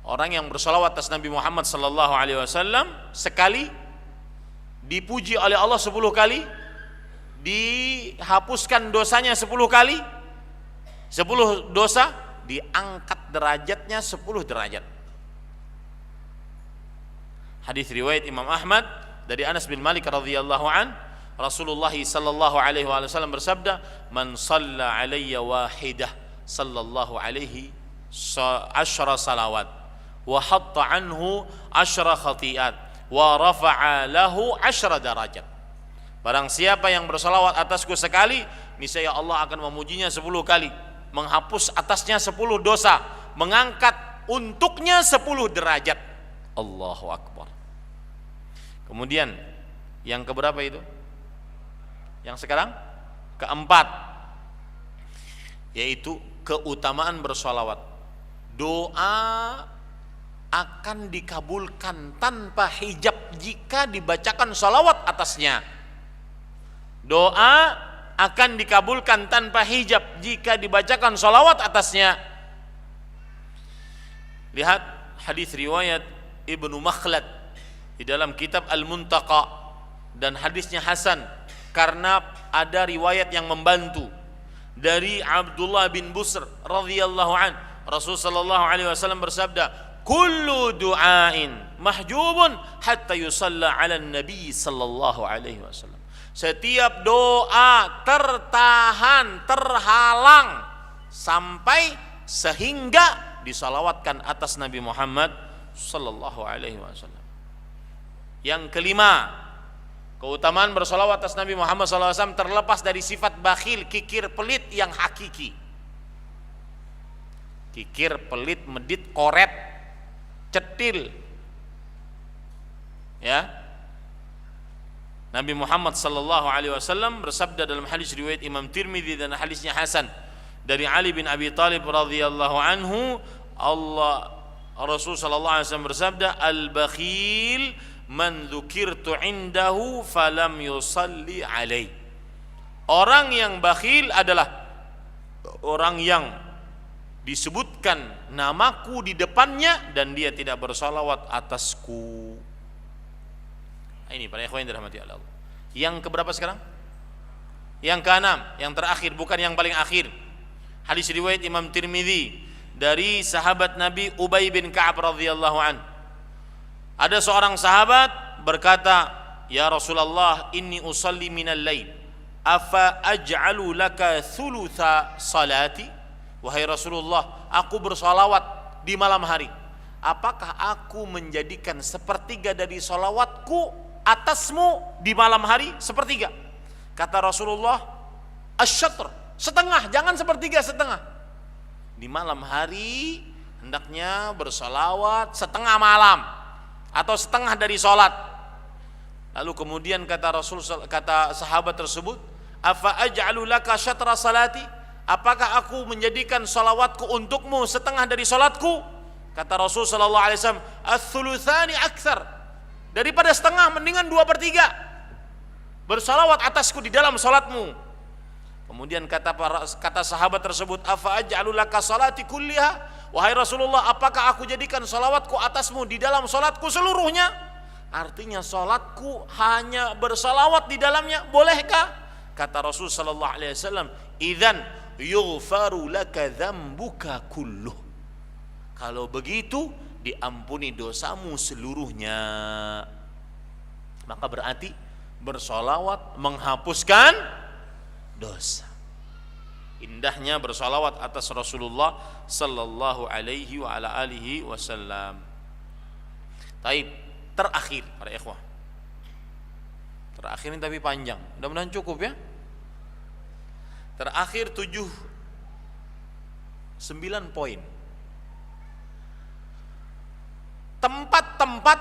orang yang bersolawat atas Nabi Muhammad sallallahu alaihi wasallam sekali dipuji oleh Allah 10 kali, dihapuskan dosanya 10 kali, 10 dosa, diangkat derajatnya 10 derajat. Hadis riwayat Imam Ahmad dari Anas bin Malik radhiyallahu an, Rasulullah sallallahu alaihi wasallam bersabda, "Man shalla alayya wahidah sallallahu alaihi 10 salawat wa hatta anhu 10 khati'at wa rafa'a lahu 10 darajat." Barang siapa yang bersalawat atasku sekali, niscaya Allah akan memujinya 10 kali, menghapus atasnya 10 dosa, mengangkat untuknya 10 derajat. Allahu Akbar. Kemudian yang keberapa itu? Yang sekarang keempat, yaitu keutamaan bersolawat. Doa akan dikabulkan tanpa hijab jika dibacakan salawat atasnya. Doa akan dikabulkan tanpa hijab jika dibacakan salawat atasnya. Lihat hadis riwayat Ibnu Makhlad di dalam kitab Al-Muntaqa, dan hadisnya hasan karena ada riwayat yang membantu dari Abdullah bin Busr radhiyallahu an. Rasul sallallahu alaihi wasallam bersabda, "Kullu du'ain mahjubun hatta yusalla 'ala nabi sallallahu alaihi wasallam." Setiap doa tertahan, terhalang sampai sehingga disalawatkan atas Nabi Muhammad sallallahu alaihi wasallam. Yang kelima, keutamaan bersalawat atas Nabi Muhammad sallallahu alaihi wasallam terlepas dari sifat bakhil, kikir, pelit yang hakiki. Kikir, pelit, medit, koret, cetil. Ya. Nabi Muhammad sallallahu alaihi wasallam bersabda dalam hadis riwayat Imam Tirmidzi dan hadisnya hasan dari Ali bin Abi Thalib radhiyallahu anhu, Rasul sallallahu alaihi wasallam bersabda, "Al-bakhil man dzukirtu indahu falam yusalli alaihi." Orang yang bakhil adalah orang yang disebutkan namaku di depannya dan dia tidak bersalawat atasku. Ini para ikhwan yang dirahmati Allah. Yang keberapa sekarang? Yang keenam, yang terakhir, bukan yang paling akhir. Hadis riwayat Imam Tirmidzi dari sahabat Nabi Ubay bin Ka'ab radhiyallahu an. Ada seorang sahabat berkata, "Ya Rasulullah, inni usalli minal lail, afa aj'alu laka thulutha salati?" Wahai Rasulullah, aku bersalawat di malam hari. Apakah aku menjadikan sepertiga dari salawatku atasmu di malam hari? Sepertiga. Kata Rasulullah, asyatr, setengah, jangan sepertiga, setengah. Di malam hari hendaknya bersalawat setengah malam atau setengah dari salat. Lalu kemudian kata sahabat tersebut, afa aj'alu laka syatra salati? Apakah aku menjadikan salawatku untukmu setengah dari salatku? Kata Rasul sallallahu alaihi wasallam, ats-tsulutsani aktsar. Daripada setengah mendingan 2/3 bersalawat atasku di dalam salatmu. Kemudian kata sahabat tersebut, afa aj'alu laka salati kulliha? Wahai Rasulullah, apakah aku jadikan salawatku atasmu di dalam salatku seluruhnya? Artinya salatku hanya bersalawat di dalamnya, bolehkah? Kata Rasul sallallahu alaihi wasallam, idzan yughfaru laka dzambuka kulluh. Kalau begitu diampuni dosamu seluruhnya. Maka berarti bersolawat menghapuskan dosa. Indahnya bersolawat atas Rasulullah sallallahu alaihi wa ala alihi wasallam. Taib, terakhir para ikhwah. Terakhir ini tapi panjang. Mudah-mudahan cukup ya. Terakhir 9 poin. Tempat-tempat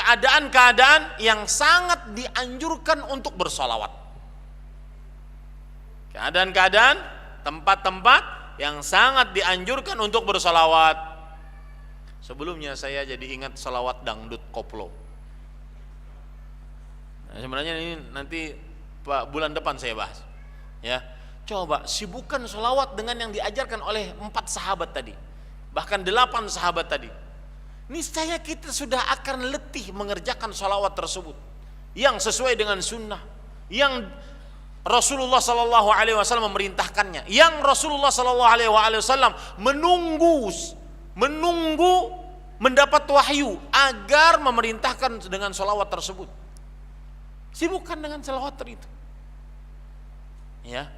keadaan-keadaan yang sangat dianjurkan untuk bersolawat. Keadaan-keadaan, tempat-tempat yang sangat dianjurkan untuk bersolawat. Sebelumnya saya jadi ingat salawat dangdut koplo. Nah, sebenarnya ini nanti bulan depan saya bahas. Ya, coba sibukkan solawat dengan yang diajarkan oleh 4 sahabat tadi, bahkan 8 sahabat tadi. Niscaya kita sudah akan letih mengerjakan solawat tersebut yang sesuai dengan sunnah, yang Rasulullah Sallallahu Alaihi Wasallam memerintahkannya, yang Rasulullah Sallallahu Alaihi Wasallam menunggu mendapat wahyu agar memerintahkan dengan solawat tersebut. Sibukkan dengan solawat itu. Ya,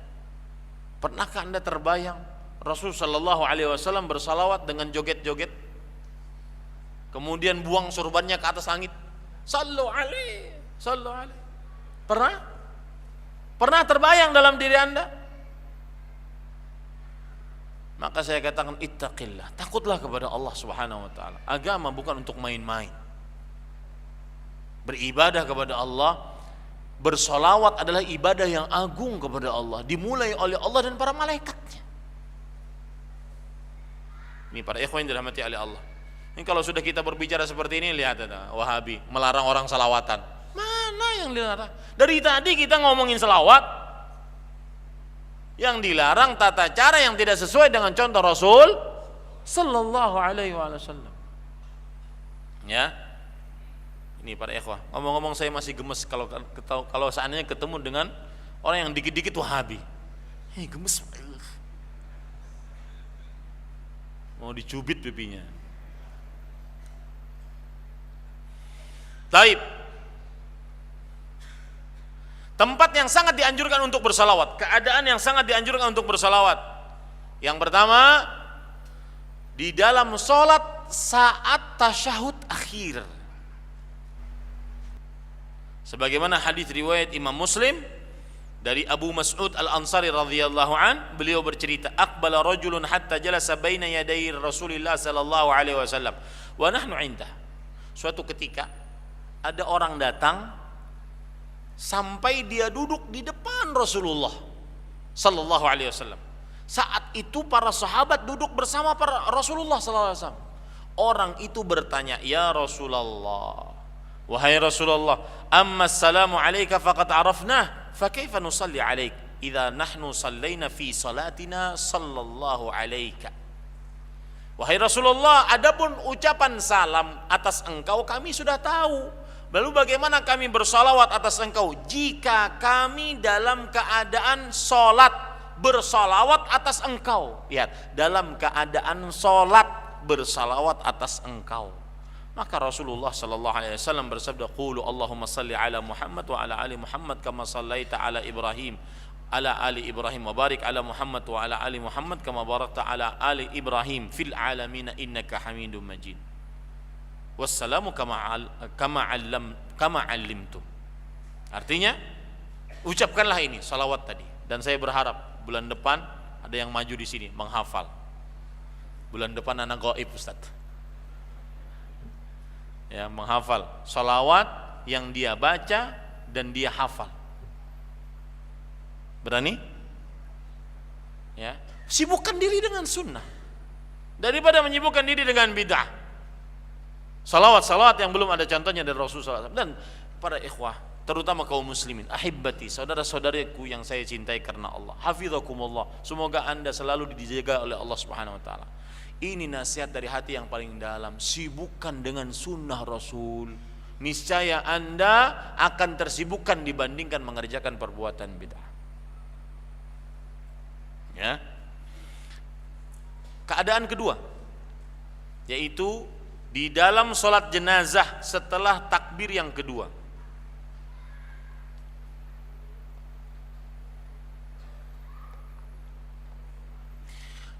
pernahkah Anda terbayang Rasul Sallallahu Alaihi Wasallam bersalawat dengan joget-joget? Kemudian buang surbannya ke atas langit. Sallu alaihi, sallu alaihi. Pernah? Pernah terbayang dalam diri Anda? Maka saya katakan ittaqillah, takutlah kepada Allah Subhanahu wa taala. Agama bukan untuk main-main. Beribadah kepada Allah, bersolawat adalah ibadah yang agung kepada Allah, dimulai oleh Allah dan para malaikatnya. Ini para ikhwan yang dirahmati oleh Allah. Ini kalau sudah kita berbicara seperti ini, lihat ada Wahabi melarang orang salawatan. Mana yang dilarang? Dari tadi kita ngomongin salawat. Yang dilarang tata cara yang tidak sesuai dengan contoh Rasul Sallallahu Alaihi Wasallam. Ya, ini para ikhwah. Ngomong-ngomong saya masih gemes kalau seandainya ketemu dengan orang yang dikit-dikit Wahabi. Gemes. Mau dicubit pipinya. Taib. Tempat yang sangat dianjurkan untuk bersalawat, keadaan yang sangat dianjurkan untuk bersalawat. Yang pertama, di dalam sholat saat tasyahud akhir. Sebagaimana hadis riwayat Imam Muslim dari Abu Mas'ud Al-Ansari radhiyallahu an, beliau bercerita, aqbala rajulun hatta jalasa baina yaday Rasulillah sallallahu alaihi wasallam wa nahnu 'indah. Suatu ketika ada orang datang sampai dia duduk di depan Rasulullah sallallahu alaihi wasallam. Saat itu para sahabat duduk bersama para Rasulullah sallallahu alaihi wasallam. Orang itu bertanya, "Ya Rasulullah, wahai Rasulullah, amma assalamu alayka faqad arafnah, fa kaifa nusalli alayk idza nahnu sallaina fi salatina sallallahu alayka." Wahai Rasulullah, adapun ucapan salam atas engkau kami sudah tahu. Lalu bagaimana kami bersalawat atas engkau jika kami dalam keadaan sholat bersalawat atas engkau? Lihat, dalam keadaan sholat bersalawat atas engkau. Maka Rasulullah sallallahu alaihi wasallam bersabda, qulu Allahumma salli ala Muhammad wa ala ali Muhammad kama sallaita ala Ibrahim ala ali Ibrahim wa barik ala Muhammad wa ala ali Muhammad kama barakta ala ali Ibrahim fil alamin innaka Hamidum Majid. Wassalamu kama allimtum. Artinya, ucapkanlah ini salawat tadi. Dan saya berharap bulan depan ada yang maju di sini menghafal. Bulan depan anak gaib, Ustaz. Ya, menghafal salawat yang dia baca dan dia hafal. Berani? Ya, sibukkan diri dengan sunnah daripada menyibukkan diri dengan bid'ah. Salawat-salawat yang belum ada contohnya dari Rasulullah SAW. Dan para ikhwah, terutama kaum muslimin, ahibbati, saudara-saudariku yang saya cintai karena Allah, hafizakumullah, semoga anda selalu dijaga oleh Allah Subhanahu Wa Taala. Ini nasihat dari hati yang paling dalam. Sibukkan dengan sunnah Rasul, niscaya anda akan tersibukkan dibandingkan mengerjakan perbuatan bid'ah. Ya. Keadaan kedua, yaitu di dalam sholat jenazah setelah takbir yang kedua.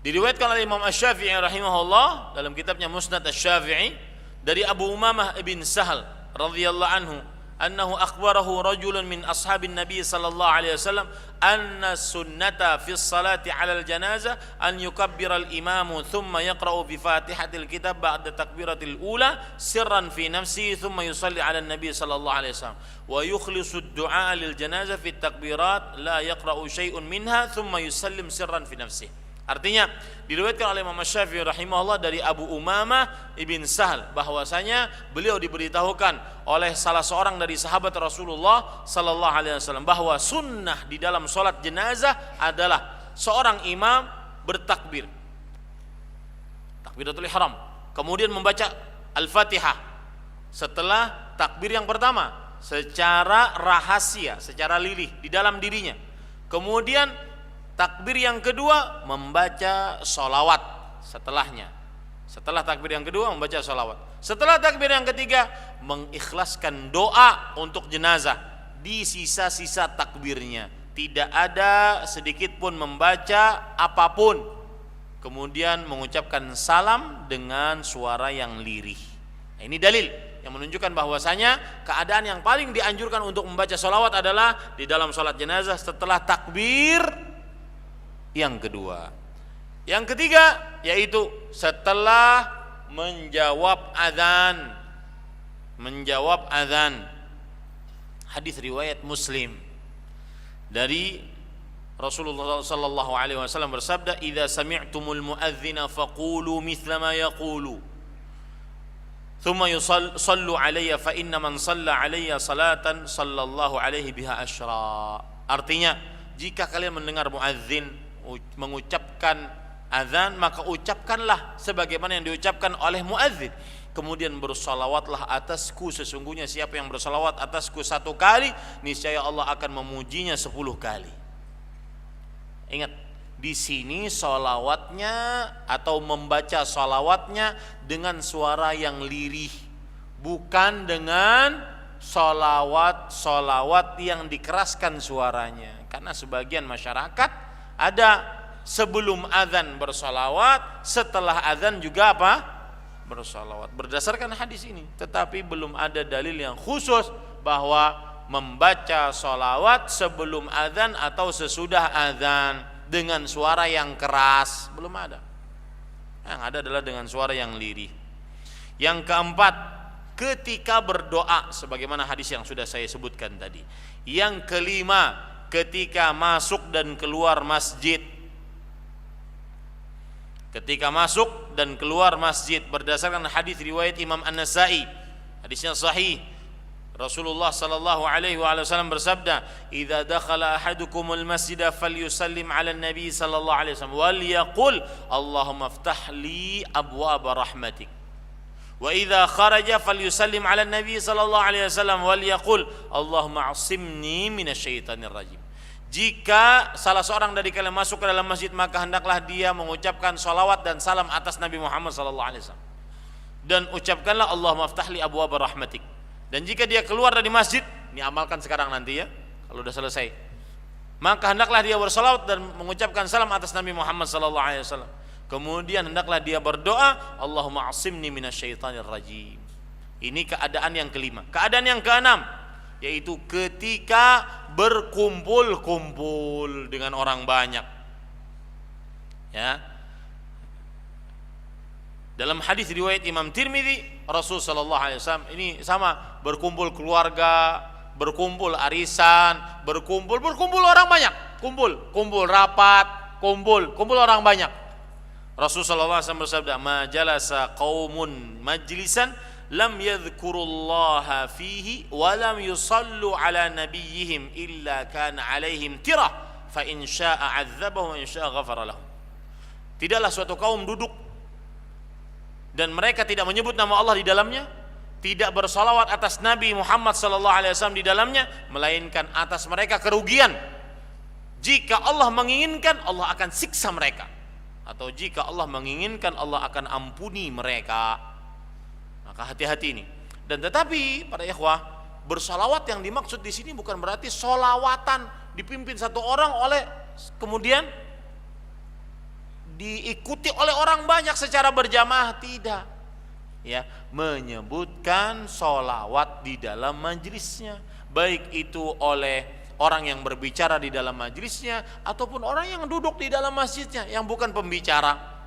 Diriwayatkan oleh Imam Asy-Syafi'i rahimahullah dalam kitabnya Musnad Asy-Syafi'i dari Abu Umamah ibn Sahal radhiyallahu anhu annahu akhbarahu rajulun min ashabin nabi sallallahu alaihi wasallam anna sunnata fi salati 'ala al-janazah an yukabbira al-imamu thumma yaqra'u bi fatihatil kitab ba'da takbiratil ula sirran fi nafsihi thumma yusalli 'ala an-nabi sallallahu alaihi wasallam wa yukhlisu ad-du'a lil janazah fi at-takbirat la yaqra'u syai'un minha thumma yusallim sirran fi nafsihi. Artinya diriwayatkan oleh Imam Syafi'i rahimahullah dari Abu Umamah ibn Sahal bahwasanya beliau diberitahukan oleh salah seorang dari sahabat Rasulullah sallallahu alaihi wasallam bahwa sunnah di dalam salat jenazah adalah seorang imam bertakbir, takbiratul ihram, kemudian membaca Al-Fatihah setelah takbir yang pertama secara rahasia, secara lirih di dalam dirinya. Kemudian takbir yang kedua membaca sholawat setelahnya. Setelah takbir yang kedua membaca sholawat. Setelah takbir yang ketiga mengikhlaskan doa untuk jenazah di sisa-sisa takbirnya. Tidak ada sedikit pun membaca apapun. Kemudian mengucapkan salam dengan suara yang lirih. Nah, ini dalil yang menunjukkan bahwasanya keadaan yang paling dianjurkan untuk membaca sholawat adalah di dalam sholat jenazah setelah takbir yang kedua. Yang ketiga yaitu setelah menjawab azan. Menjawab azan. Hadis riwayat Muslim dari Rasulullah sallallahu alaihi wasallam bersabda, "Idza sami'tumul muadzdzina faqulu mithla ma yaqulu. Thumma yusallu alayya fa inna man shalla alayya salatan sallallahu alaihi biha asyra." Artinya, jika kalian mendengar muadzin mengucapkan azan, maka ucapkanlah sebagaimana yang diucapkan oleh muadzin. Kemudian bersalawatlah atasku, sesungguhnya siapa yang bersalawat atasku 1 kali, niscaya Allah akan memujinya 10 kali. Ingat, di sini salawatnya atau membaca salawatnya dengan suara yang lirih, bukan dengan salawat yang dikeraskan suaranya. Karena sebagian masyarakat ada sebelum azan bersalawat, setelah azan juga apa? Bersalawat. Berdasarkan hadis ini, tetapi belum ada dalil yang khusus bahwa membaca salawat sebelum azan atau sesudah azan dengan suara yang keras, belum ada. Yang ada adalah dengan suara yang lirih. Yang keempat, ketika berdoa sebagaimana hadis yang sudah saya sebutkan tadi. Yang kelima, ketika masuk dan keluar masjid. Ketika masuk dan keluar masjid berdasarkan hadis riwayat Imam An-Nasa'i, hadisnya sahih. Rasulullah sallallahu alaihi wasallam bersabda, "Idza dakhala ahadukumul masjida falyusallim 'ala an-nabi sallallahu alaihi wasallam wal yaqul Allahumma iftah li abwaaba rahmatik. Wa idza kharaja falyusallim 'ala an-nabi sallallahu alaihi wasallam wal yaqul Allahumma 'asimni minasyaitonir rajim." Jika salah seorang dari kalian masuk ke dalam masjid, maka hendaklah dia mengucapkan salawat dan salam atas Nabi Muhammad sallallahu alaihi wasallam. Dan ucapkanlah Allahumma iftah li abwaaba rahmatik. Dan jika dia keluar dari masjid, ini amalkan sekarang nanti ya, kalau sudah selesai, maka hendaklah dia bersalawat dan mengucapkan salam atas Nabi Muhammad sallallahu alaihi wasallam. Kemudian hendaklah dia berdoa, Allahumma 'asimni minasyaitonir rajim. Ini keadaan yang kelima. Keadaan yang keenam yaitu ketika berkumpul-kumpul dengan orang banyak. Ya. Dalam hadis riwayat Imam Tirmidzi, Rasul sallallahu alaihi wasallam ini sama, berkumpul keluarga, berkumpul arisan, berkumpul orang banyak, kumpul rapat, kumpul orang banyak. Rasul sallallahu alaihi wasallam bersabda, "Ma jalasa qaumun majlisan lam yadhkurullaha fihi wa lam yusallu ala nabiyyihim illa kana alaihim tirah fa in syaa'a 'adzabahu wa in syaa'a ghafara lahum." Tidaklah suatu kaum duduk dan mereka tidak menyebut nama Allah di dalamnya, tidak bersalawat atas Nabi Muhammad sallallahu alaihi wasallam di dalamnya, melainkan atas mereka kerugian. Jika Allah menginginkan, Allah akan siksa mereka, atau jika Allah menginginkan, Allah akan ampuni mereka. Maka hati-hati ini. Dan tetapi para ikhwah, bersalawat yang dimaksud di sini bukan berarti solawatan dipimpin satu orang oleh kemudian diikuti oleh orang banyak secara berjamaah, tidak. ya, menyebutkan sholawat di dalam majlisnya, baik itu oleh orang yang berbicara di dalam majlisnya ataupun orang yang duduk di dalam masjidnya yang bukan pembicara.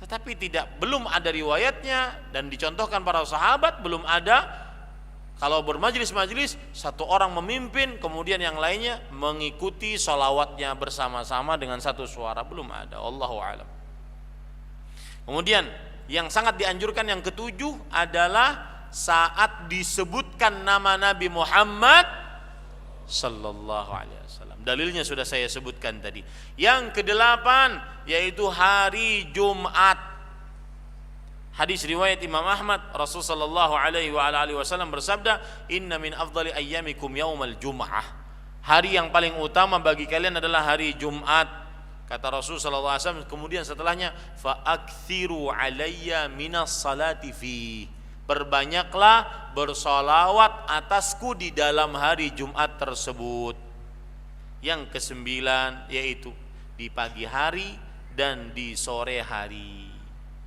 Tetapi belum ada riwayatnya dan dicontohkan para sahabat, belum ada kalau bermajlis-majlis satu orang memimpin kemudian yang lainnya mengikuti sholawatnya bersama-sama dengan satu suara, belum ada. Wallahu a'lam. Kemudian yang sangat dianjurkan yang ketujuh adalah saat disebutkan nama Nabi Muhammad sallallahu alaihi wasallam. Dalilnya sudah saya sebutkan tadi. Yang kedelapan yaitu hari Jumat. Hadis riwayat Imam Ahmad, Rasul sallallahu alaihi wasallam bersabda, "Inna min afdali ayyamikum yaumal jum'ah." Hari yang paling utama bagi kalian adalah hari Jumat. Kata Rasul sallallahu alaihi wasallam, kemudian setelahnya, "Fa aktsiru alayya minas salati fi." Perbanyaklah bersolawat atasku di dalam hari Jumat tersebut. Yang kesembilan yaitu di pagi hari dan di sore hari.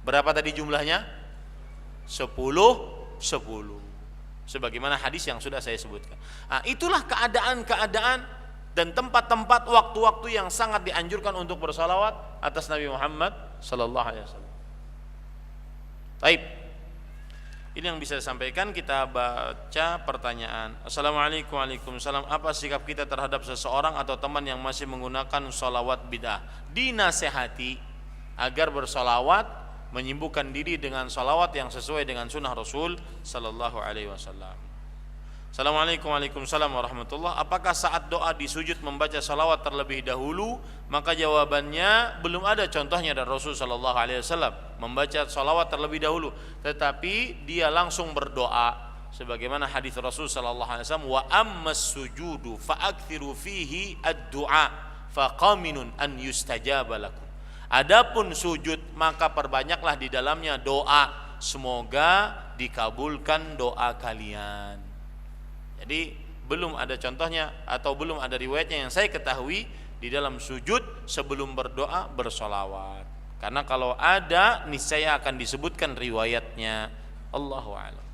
Berapa tadi jumlahnya? 10. Sebagaimana hadis yang sudah saya sebutkan. Nah, itulah keadaan-keadaan dan tempat-tempat waktu-waktu yang sangat dianjurkan untuk bersalawat atas Nabi Muhammad sallallahu alaihi wasallam. Baik. Ini yang bisa saya sampaikan. Kita baca pertanyaan. Assalamualaikum warahmatullahi wabarakatuh. Apa sikap kita terhadap seseorang atau teman yang masih menggunakan sholawat bid'ah? Dinasehati agar bersolawat, menyibukkan diri dengan salawat yang sesuai dengan sunnah Rasul sallallahu alaihi wasallam. Assalamualaikum warahmatullahi. Apakah saat doa di sujud membaca salawat terlebih dahulu? Maka jawabannya belum ada contohnya dari Rasul sallallahu alaihi wasallam membaca salawat terlebih dahulu, tetapi dia langsung berdoa sebagaimana hadis Rasul sallallahu alaihi wasallam, wa ammas sujudu fa'aktsiru fihi ad-du'a faqaminun an yustajaba lakum. Adapun sujud maka perbanyaklah di dalamnya doa, semoga dikabulkan doa kalian. Jadi belum ada contohnya atau belum ada riwayatnya yang saya ketahui di dalam sujud sebelum berdoa bersolawat. Karena kalau ada niscaya akan disebutkan riwayatnya. Allahu a'lam.